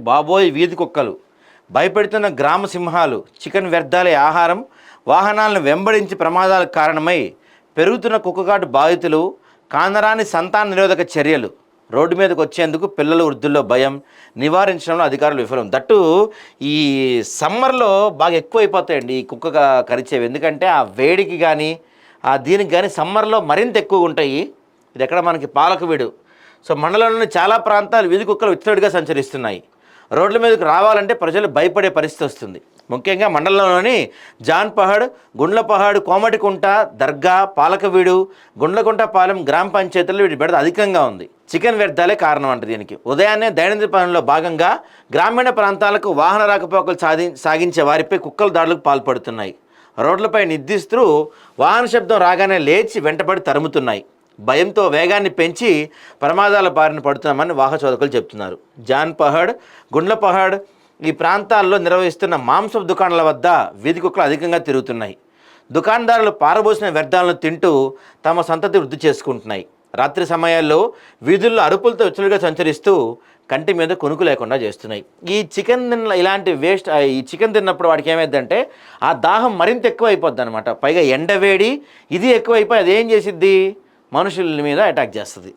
బాబోయ్ వీధి కుక్కలు, భయపెడుతున్న గ్రామ సింహాలు, చికెన్ వ్యర్థాలే ఆహారం, వాహనాలను వెంబడించి ప్రమాదాలకు కారణమై పెరుగుతున్న కుక్కకాటు బాధితులు, కానరాని సంతాన నిరోధక చర్యలు, రోడ్డు మీదకి వచ్చేందుకు పిల్లలు వృద్ధుల్లో భయం, నివారించడంలో అధికారులు విఫలం. దట్టు ఈ సమ్మర్లో బాగా ఎక్కువైపోతాయండి ఈ కుక్క కరిచేవి. ఎందుకంటే ఆ వేడికి కానీ దీనికి కానీ సమ్మర్లో మరింత ఎక్కువగా ఉంటాయి. ఇది ఎక్కడ మనకి పాలకవీడు. సో మండలంలోని చాలా ప్రాంతాలు వీధి కుక్కలు విచ్చలవిడిగా సంచరిస్తున్నాయి. రోడ్ల మీదకి రావాలంటే ప్రజలు భయపడే పరిస్థితి వస్తుంది. ముఖ్యంగా మండలంలోని జాన్పహాడ్, గుండ్లపహాడ్, కోమటికుంట, దర్గా, పాలకవీడు, గుండ్లకుంటపాలెం గ్రామ పంచాయతీల్లో వీటి బెడద అధికంగా ఉంది. చికెన్ వ్యర్థాలే కారణం అంట దీనికి. ఉదయాన్నే దైనందిన పనుల్లో భాగంగా గ్రామీణ ప్రాంతాలకు వాహన రాకపోకలు సాగించే వారిపై కుక్కల దాడులకు పాల్పడుతున్నాయి. రోడ్లపై నిద్రిస్తూ వాహన శబ్దం రాగానే లేచి వెంటబడి తరుముతున్నాయి. భయంతో వేగాన్ని పెంచి ప్రమాదాల బారిన పడుతున్నామని వాహనచోదకులు చెప్తున్నారు. జాన్పహాడ్, గుండ్లపహాడ్ ఈ ప్రాంతాల్లో నిర్వహిస్తున్న మాంసపు దుకాణాల వద్ద వీధి కుక్కలు అధికంగా తిరుగుతున్నాయి. దుకాణదారులు పారబోసిన వ్యర్థాలను తింటూ తమ సంతతి వృద్ధి చేసుకుంటున్నాయి. రాత్రి సమయాల్లో వీధుల్లో అరుపులతో విచ్చలుగా సంచరిస్తూ కంటి మీద కొనుక్కు లేకుండా చేస్తున్నాయి. ఈ చికెన్ ఇలాంటి వేస్ట్ ఈ చికెన్ తిన్నప్పుడు వాడికి ఏమైందంటే ఆ దాహం మరింత ఎక్కువ అయిపోద్ది అనమాట. పైగా ఎండవేడి ఇది ఎక్కువైపోయి అదేం చేసిద్ది, మనుషుల మీద అటాక్ చేస్తుంది.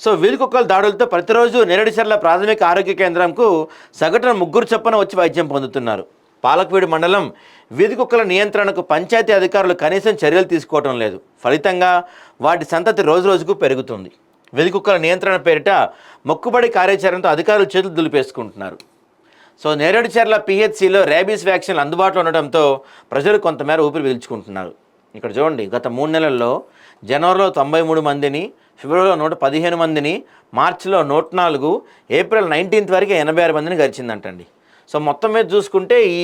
సో వీధి కుక్కల దాడులతో ప్రతిరోజు నేరేడుచర్ల ప్రాథమిక ఆరోగ్య కేంద్రంకు సగటున 3 చొప్పున వచ్చి వైద్యం పొందుతున్నారు. పాలకవీడు మండలం వీధి కుక్కల నియంత్రణకు పంచాయతీ అధికారులు కనీసం చర్యలు తీసుకోవడం లేదు. ఫలితంగా వాటి సంతతి రోజురోజుకు పెరుగుతుంది. వీధి కుక్కల నియంత్రణ పేరిట మొక్కుబడి కార్యాచరణతో అధికారులు చేతులు దులిపేసుకుంటున్నారు. సో నేరేడుచర్ల పిహెచ్సిలో ర్యాబీస్ వ్యాక్సిన్లు అందుబాటులో ఉండడంతో ప్రజలు కొంతమేర ఊపిరి పీల్చుకుంటున్నారు. ఇక్కడ చూడండి, గత 3 నెలల్లో జనవరిలో 93 మందిని, ఫిబ్రవరిలో 115 మందిని, మార్చిలో 104, ఏప్రిల్ 19 వరకు 86 మందిని గడిచిందంటండి. సో మొత్తం మీద చూసుకుంటే ఈ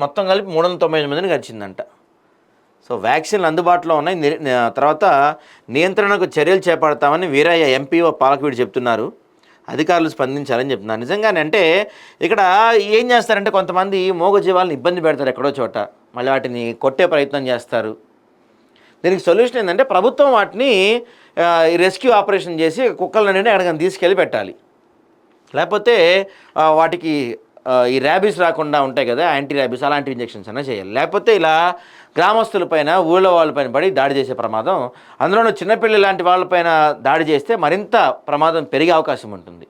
మొత్తం కలిపి 395 మందిని గడిచిందంట. సో వ్యాక్సిన్లు అందుబాటులో ఉన్నాయి. తర్వాత నియంత్రణకు చర్యలు చేపడతామని వీరయ్య ఎంపీఓ పాలకవీడు చెప్తున్నారు. అధికారులు స్పందించాలని చెప్తున్నారు. నిజంగానే అంటే ఇక్కడ ఏం చేస్తారంటే కొంతమంది మూగజీవాలను ఇబ్బంది పెడతారు ఎక్కడో చోట, మళ్ళీ వాటిని కొట్టే ప్రయత్నం చేస్తారు. దీనికి సొల్యూషన్ ఏంటంటే ప్రభుత్వం వాటిని రెస్క్యూ ఆపరేషన్ చేసి కుక్కలన్నీ ఎక్కడికైనా తీసుకెళ్ళి పెట్టాలి. లేకపోతే వాటికి ఈ ర్యాబీస్ రాకుండా ఉంటాయి కదా, యాంటీ ర్యాబీస్, అలాంటి ఇంజెక్షన్స్ అయినా చేయాలి. లేకపోతే ఇలా గ్రామస్తులపైన, ఊళ్ళో వాళ్ళపైన పడి దాడి చేసే ప్రమాదం, అందులోనూ చిన్నపిల్లలు లాంటి వాళ్ళపైన దాడి చేస్తే మరింత ప్రమాదం పెరిగే అవకాశం ఉంటుంది.